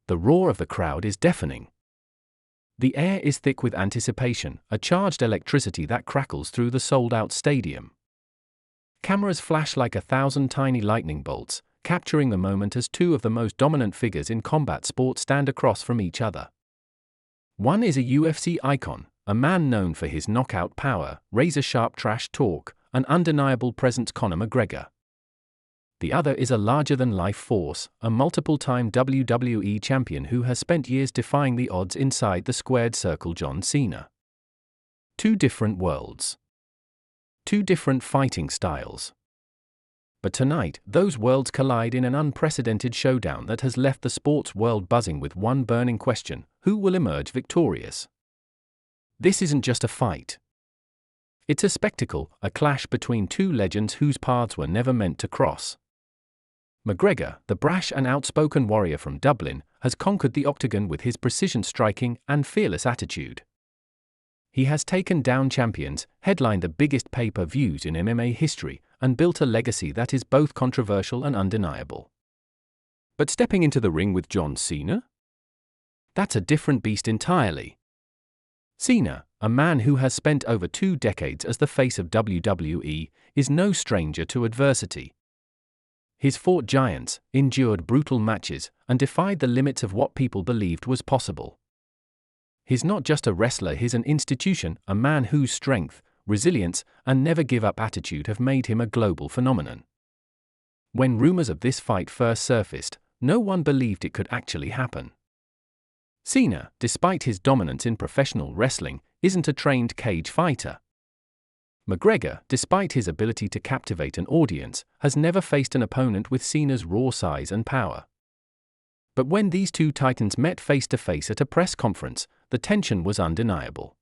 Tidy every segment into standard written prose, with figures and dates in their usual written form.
The roar of the crowd is deafening. The air is thick with anticipation, a charged electricity that crackles through the sold-out stadium. Cameras flash like 1,000 tiny lightning bolts, capturing the moment as two of the most dominant figures in combat sport stand across from each other. One is a UFC icon, a man known for his knockout power, razor-sharp trash talk, an undeniable presence, Conor McGregor. The other is a larger-than-life force, a multiple-time WWE champion who has spent years defying the odds inside the squared circle, John Cena. Two different worlds. Two different fighting styles. But tonight, those worlds collide in an unprecedented showdown that has left the sports world buzzing with one burning question: who will emerge victorious? This isn't just a fight. It's a spectacle, a clash between two legends whose paths were never meant to cross. McGregor, the brash and outspoken warrior from Dublin, has conquered the octagon with his precision striking and fearless attitude. He has taken down champions, headlined the biggest pay-per-views in MMA history, and built a legacy that is both controversial and undeniable. But stepping into the ring with John Cena? That's a different beast entirely. Cena, a man who has spent over 2 decades as the face of WWE, is no stranger to adversity. He's fought giants, endured brutal matches, and defied the limits of what people believed was possible. He's not just a wrestler, he's an institution, a man whose strength, resilience, and never-give-up attitude have made him a global phenomenon. When rumors of this fight first surfaced, no one believed it could actually happen. Cena, despite his dominance in professional wrestling, isn't a trained cage fighter. McGregor, despite his ability to captivate an audience, has never faced an opponent with Cena's raw size and power. But when these two titans met face-to-face at a press conference, the tension was undeniable.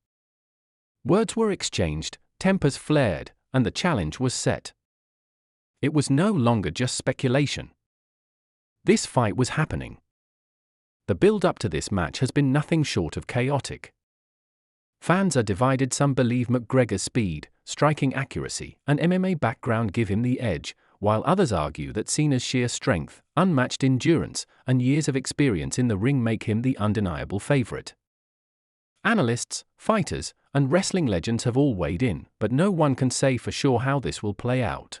Words were exchanged, tempers flared, and the challenge was set. It was no longer just speculation. This fight was happening. The build-up to this match has been nothing short of chaotic. Fans are divided. Some believe McGregor's speed, striking accuracy, and MMA background give him the edge, while others argue that Cena's sheer strength, unmatched endurance, and years of experience in the ring make him the undeniable favorite. Analysts, fighters, and wrestling legends have all weighed in, but no one can say for sure how this will play out.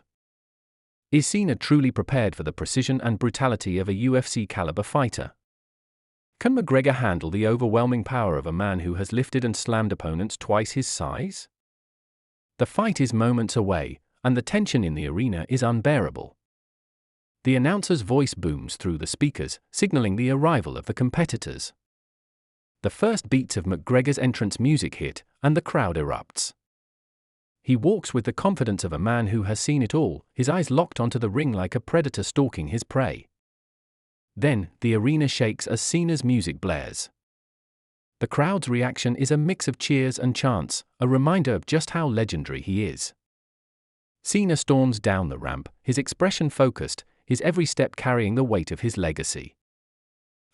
Is Cena truly prepared for the precision and brutality of a UFC-caliber fighter? Can McGregor handle the overwhelming power of a man who has lifted and slammed opponents twice his size? The fight is moments away, and the tension in the arena is unbearable. The announcer's voice booms through the speakers, signaling the arrival of the competitors. The first beats of McGregor's entrance music hit, and the crowd erupts. He walks with the confidence of a man who has seen it all, his eyes locked onto the ring like a predator stalking his prey. Then, the arena shakes as Cena's music blares. The crowd's reaction is a mix of cheers and chants, a reminder of just how legendary he is. Cena storms down the ramp, his expression focused, his every step carrying the weight of his legacy.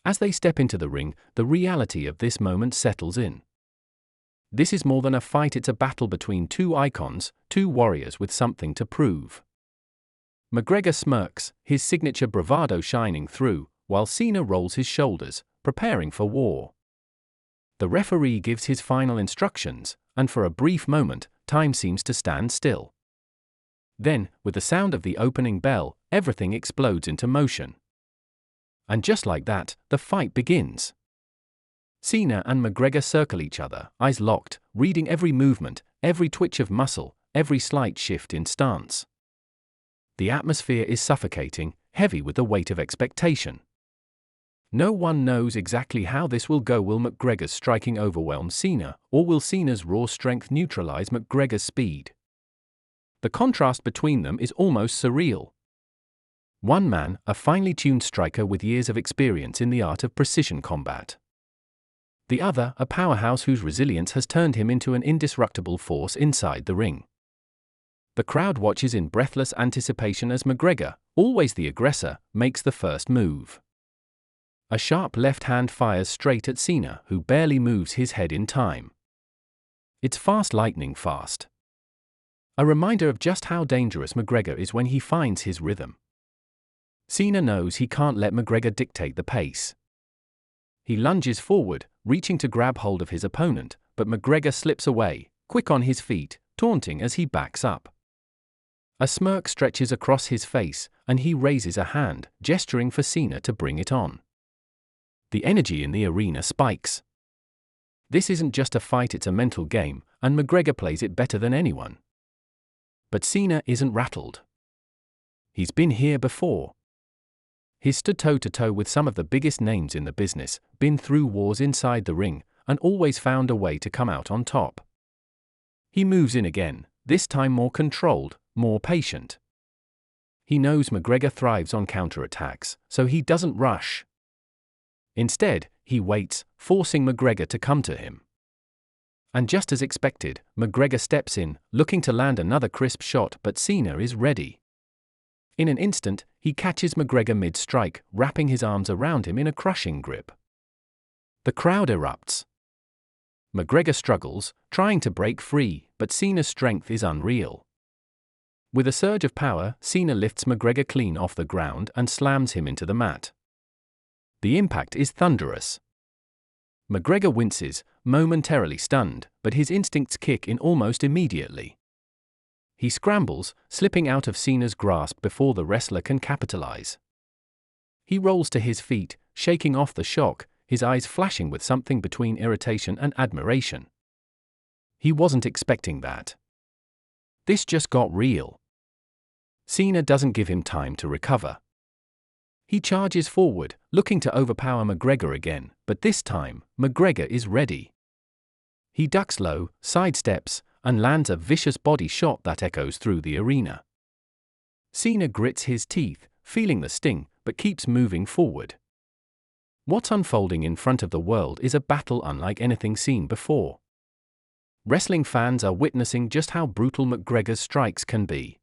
As they step into the ring, the reality of this moment settles in. This is more than a fight, it's a battle between two icons, two warriors with something to prove. McGregor smirks, his signature bravado shining through, while Cena rolls his shoulders, preparing for war. The referee gives his final instructions, and for a brief moment, time seems to stand still. Then, with the sound of the opening bell, everything explodes into motion. And just like that, the fight begins. Cena and McGregor circle each other, eyes locked, reading every movement, every twitch of muscle, every slight shift in stance. The atmosphere is suffocating, heavy with the weight of expectation. No one knows exactly how this will go. Will McGregor's striking overwhelm Cena, or will Cena's raw strength neutralize McGregor's speed? The contrast between them is almost surreal. One man, a finely tuned striker with years of experience in the art of precision combat. The other, a powerhouse whose resilience has turned him into an indestructible force inside the ring. The crowd watches in breathless anticipation as McGregor, always the aggressor, makes the first move. A sharp left hand fires straight at Cena, who barely moves his head in time. It's fast, lightning fast. A reminder of just how dangerous McGregor is when he finds his rhythm. Cena knows he can't let McGregor dictate the pace. He lunges forward, reaching to grab hold of his opponent, but McGregor slips away, quick on his feet, taunting as he backs up. A smirk stretches across his face, and he raises a hand, gesturing for Cena to bring it on. The energy in the arena spikes. This isn't just a fight, it's a mental game, and McGregor plays it better than anyone. But Cena isn't rattled. He's been here before. He's stood toe-to-toe with some of the biggest names in the business, been through wars inside the ring, and always found a way to come out on top. He moves in again, this time more controlled, more patient. He knows McGregor thrives on counterattacks, so he doesn't rush. Instead, he waits, forcing McGregor to come to him. And just as expected, McGregor steps in, looking to land another crisp shot, but Cena is ready. In an instant, he catches McGregor mid-strike, wrapping his arms around him in a crushing grip. The crowd erupts. McGregor struggles, trying to break free, but Cena's strength is unreal. With a surge of power, Cena lifts McGregor clean off the ground and slams him into the mat. The impact is thunderous. McGregor winces, momentarily stunned, but his instincts kick in almost immediately. He scrambles, slipping out of Cena's grasp before the wrestler can capitalize. He rolls to his feet, shaking off the shock, his eyes flashing with something between irritation and admiration. He wasn't expecting that. This just got real. Cena doesn't give him time to recover. He charges forward, looking to overpower McGregor again, but this time, McGregor is ready. He ducks low, sidesteps, and lands a vicious body shot that echoes through the arena. Cena grits his teeth, feeling the sting, but keeps moving forward. What's unfolding in front of the world is a battle unlike anything seen before. Wrestling fans are witnessing just how brutal McGregor's strikes can be.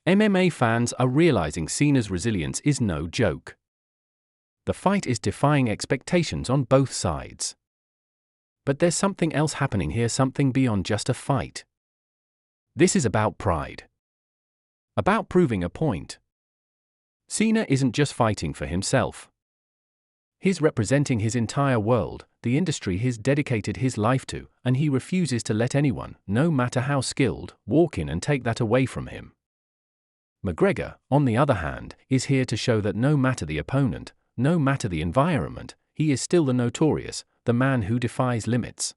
MMA fans are realizing Cena's resilience is no joke. The fight is defying expectations on both sides. But there's something else happening here, something beyond just a fight. This is about pride. About proving a point. Cena isn't just fighting for himself. He's representing his entire world, the industry he's dedicated his life to, and he refuses to let anyone, no matter how skilled, walk in and take that away from him. McGregor, on the other hand, is here to show that no matter the opponent, no matter the environment, he is still the notorious, the man who defies limits.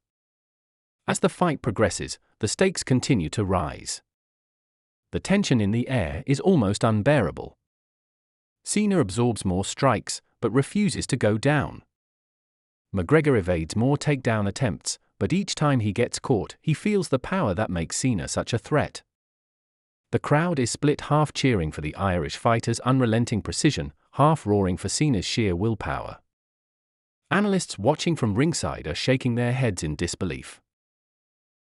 As the fight progresses, the stakes continue to rise. The tension in the air is almost unbearable. Cena absorbs more strikes, but refuses to go down. McGregor evades more takedown attempts, but each time he gets caught, he feels the power that makes Cena such a threat. The crowd is split, half cheering for the Irish fighter's unrelenting precision, half roaring for Cena's sheer willpower. Analysts watching from ringside are shaking their heads in disbelief.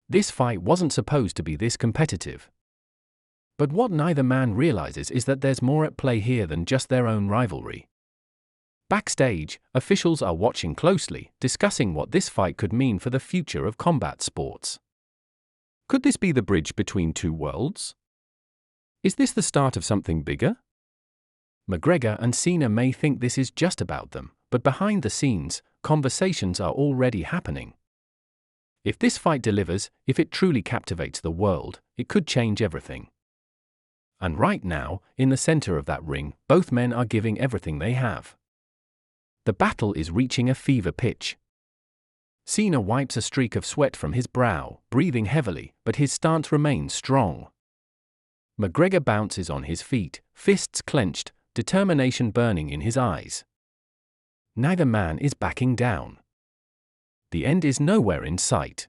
This fight wasn't supposed to be this competitive. But what neither man realizes is that there's more at play here than just their own rivalry. Backstage, officials are watching closely, discussing what this fight could mean for the future of combat sports. Could this be the bridge between two worlds? Is this the start of something bigger? McGregor and Cena may think this is just about them, but behind the scenes, conversations are already happening. If this fight delivers, if it truly captivates the world, it could change everything. And right now, in the center of that ring, both men are giving everything they have. The battle is reaching a fever pitch. Cena wipes a streak of sweat from his brow, breathing heavily, but his stance remains strong. McGregor bounces on his feet, fists clenched, determination burning in his eyes. Neither man is backing down. The end is nowhere in sight.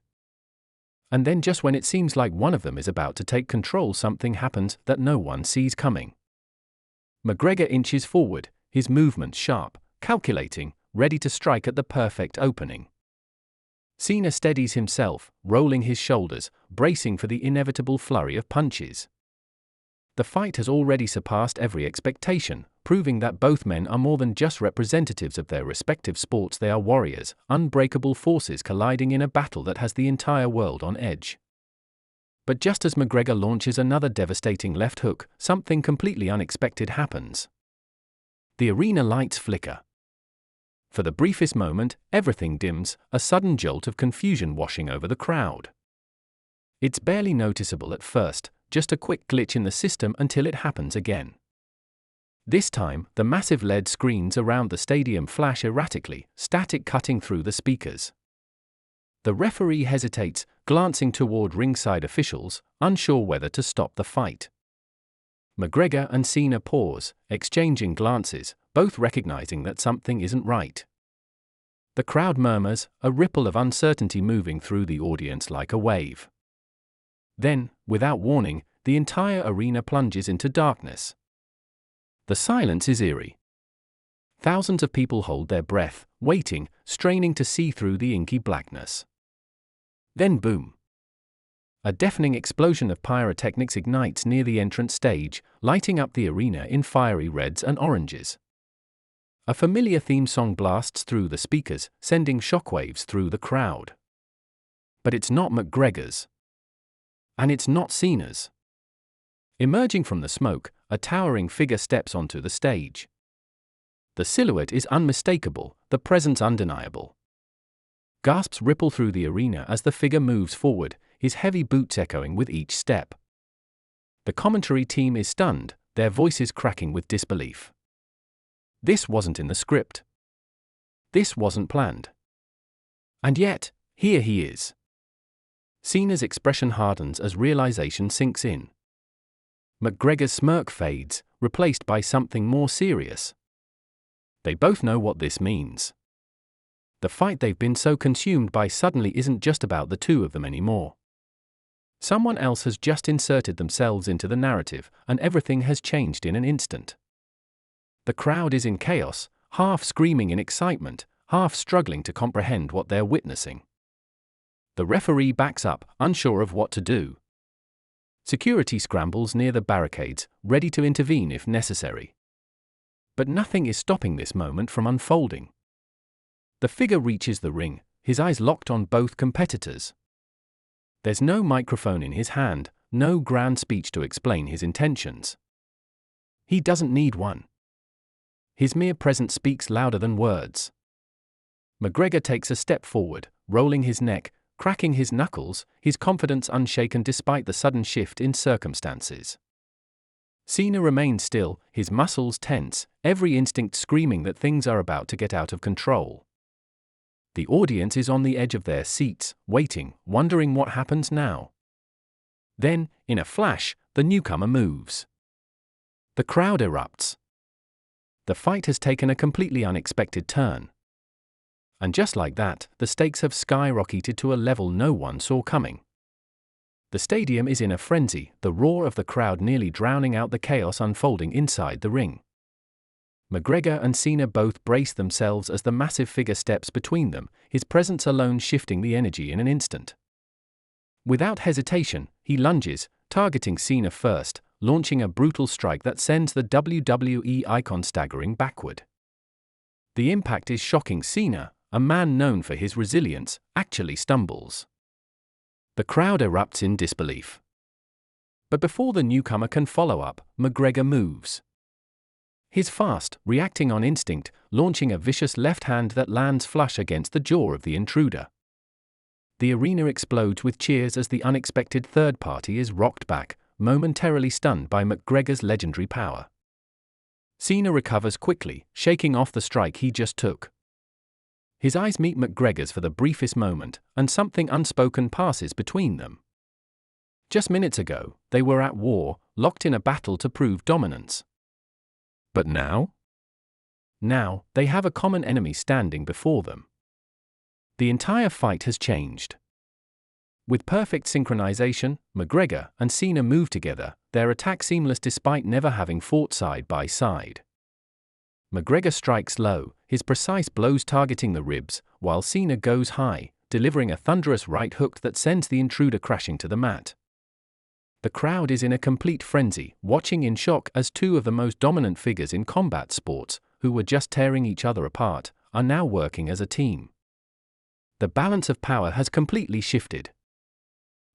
And then just when it seems like one of them is about to take control, something happens that no one sees coming. McGregor inches forward, his movements sharp, calculating, ready to strike at the perfect opening. Cena steadies himself, rolling his shoulders, bracing for the inevitable flurry of punches. The fight has already surpassed every expectation, proving that both men are more than just representatives of their respective sports. They are warriors, unbreakable forces colliding in a battle that has the entire world on edge. But just as McGregor launches another devastating left hook, something completely unexpected happens. The arena lights flicker. For the briefest moment, everything dims, a sudden jolt of confusion washing over the crowd. It's barely noticeable at first, just a quick glitch in the system until it happens again. This time, the massive LED screens around the stadium flash erratically, static cutting through the speakers. The referee hesitates, glancing toward ringside officials, unsure whether to stop the fight. McGregor and Cena pause, exchanging glances, both recognizing that something isn't right. The crowd murmurs, a ripple of uncertainty moving through the audience like a wave. Then, without warning, the entire arena plunges into darkness. The silence is eerie. Thousands of people hold their breath, waiting, straining to see through the inky blackness. Then boom! A deafening explosion of pyrotechnics ignites near the entrance stage, lighting up the arena in fiery reds and oranges. A familiar theme song blasts through the speakers, sending shockwaves through the crowd. But it's not McGregor's. And it's not Cena's. Emerging from the smoke, a towering figure steps onto the stage. The silhouette is unmistakable, the presence undeniable. Gasps ripple through the arena as the figure moves forward, his heavy boots echoing with each step. The commentary team is stunned, their voices cracking with disbelief. This wasn't in the script. This wasn't planned. And yet, here he is. Cena's expression hardens as realization sinks in. McGregor's smirk fades, replaced by something more serious. They both know what this means. The fight they've been so consumed by suddenly isn't just about the two of them anymore. Someone else has just inserted themselves into the narrative, and everything has changed in an instant. The crowd is in chaos, half screaming in excitement, half struggling to comprehend what they're witnessing. The referee backs up, unsure of what to do. Security scrambles near the barricades, ready to intervene if necessary. But nothing is stopping this moment from unfolding. The figure reaches the ring, his eyes locked on both competitors. There's no microphone in his hand, no grand speech to explain his intentions. He doesn't need one. His mere presence speaks louder than words. McGregor takes a step forward, rolling his neck, cracking his knuckles, his confidence unshaken despite the sudden shift in circumstances. Cena remains still, his muscles tense, every instinct screaming that things are about to get out of control. The audience is on the edge of their seats, waiting, wondering what happens now. Then, in a flash, the newcomer moves. The crowd erupts. The fight has taken a completely unexpected turn. And just like that, the stakes have skyrocketed to a level no one saw coming. The stadium is in a frenzy, the roar of the crowd nearly drowning out the chaos unfolding inside the ring. McGregor and Cena both brace themselves as the massive figure steps between them, his presence alone shifting the energy in an instant. Without hesitation, he lunges, targeting Cena first, launching a brutal strike that sends the WWE icon staggering backward. The impact is shocking. Cena, a man known for his resilience, actually stumbles. The crowd erupts in disbelief. But before the newcomer can follow up, McGregor moves. He's fast, reacting on instinct, launching a vicious left hand that lands flush against the jaw of the intruder. The arena explodes with cheers as the unexpected third party is rocked back, momentarily stunned by McGregor's legendary power. Cena recovers quickly, shaking off the strike he just took. His eyes meet McGregor's for the briefest moment, and something unspoken passes between them. Just minutes ago, they were at war, locked in a battle to prove dominance. But now? Now, they have a common enemy standing before them. The entire fight has changed. With perfect synchronization, McGregor and Cena move together, their attack seamless despite never having fought side by side. McGregor strikes low, his precise blows targeting the ribs, while Cena goes high, delivering a thunderous right hook that sends the intruder crashing to the mat. The crowd is in a complete frenzy, watching in shock as two of the most dominant figures in combat sports, who were just tearing each other apart, are now working as a team. The balance of power has completely shifted.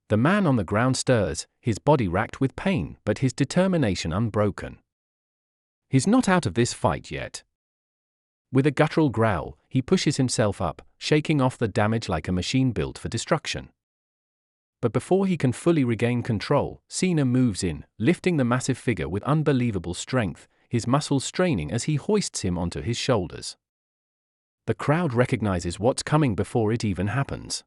The man on the ground stirs, his body racked with pain, but his determination unbroken. He's not out of this fight yet. With a guttural growl, he pushes himself up, shaking off the damage like a machine built for destruction. But before he can fully regain control, Cena moves in, lifting the massive figure with unbelievable strength, his muscles straining as he hoists him onto his shoulders. The crowd recognizes what's coming before it even happens.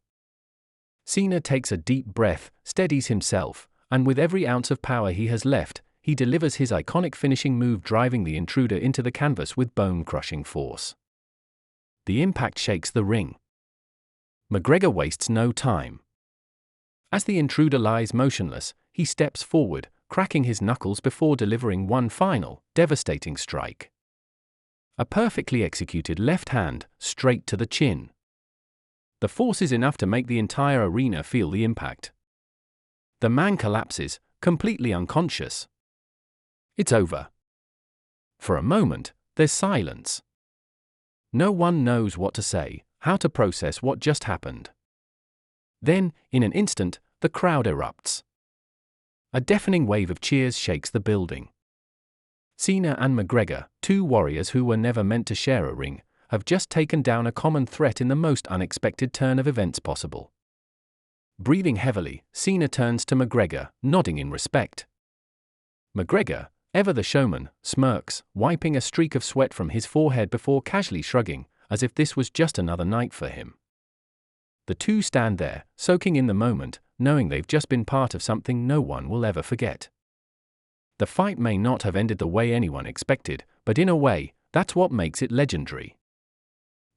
Cena takes a deep breath, steadies himself, and with every ounce of power he has left, he delivers his iconic finishing move, driving the intruder into the canvas with bone-crushing force. The impact shakes the ring. McGregor wastes no time. As the intruder lies motionless, he steps forward, cracking his knuckles before delivering one final, devastating strike. A perfectly executed left hand, straight to the chin. The force is enough to make the entire arena feel the impact. The man collapses, completely unconscious. It's over. For a moment, there's silence. No one knows what to say, how to process what just happened. Then, in an instant, the crowd erupts. A deafening wave of cheers shakes the building. Cena and McGregor, two warriors who were never meant to share a ring, have just taken down a common threat in the most unexpected turn of events possible. Breathing heavily, Cena turns to McGregor, nodding in respect. McGregor, ever the showman, smirks, wiping a streak of sweat from his forehead before casually shrugging, as if this was just another night for him. The two stand there, soaking in the moment, knowing they've just been part of something no one will ever forget. The fight may not have ended the way anyone expected, but in a way, that's what makes it legendary.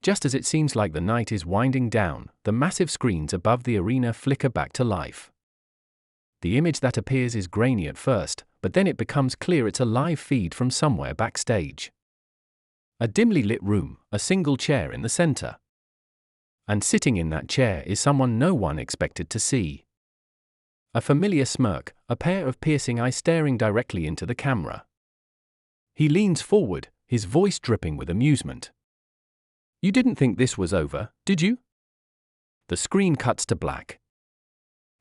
Just as it seems like the night is winding down, the massive screens above the arena flicker back to life. The image that appears is grainy at first, but then it becomes clear it's a live feed from somewhere backstage. A dimly lit room, a single chair in the center. And sitting in that chair is someone no one expected to see. A familiar smirk, a pair of piercing eyes staring directly into the camera. He leans forward, his voice dripping with amusement. "You didn't think this was over, did you?" The screen cuts to black.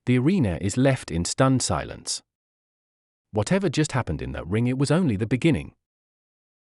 The arena is left in stunned silence. Whatever just happened in that ring, it was only the beginning.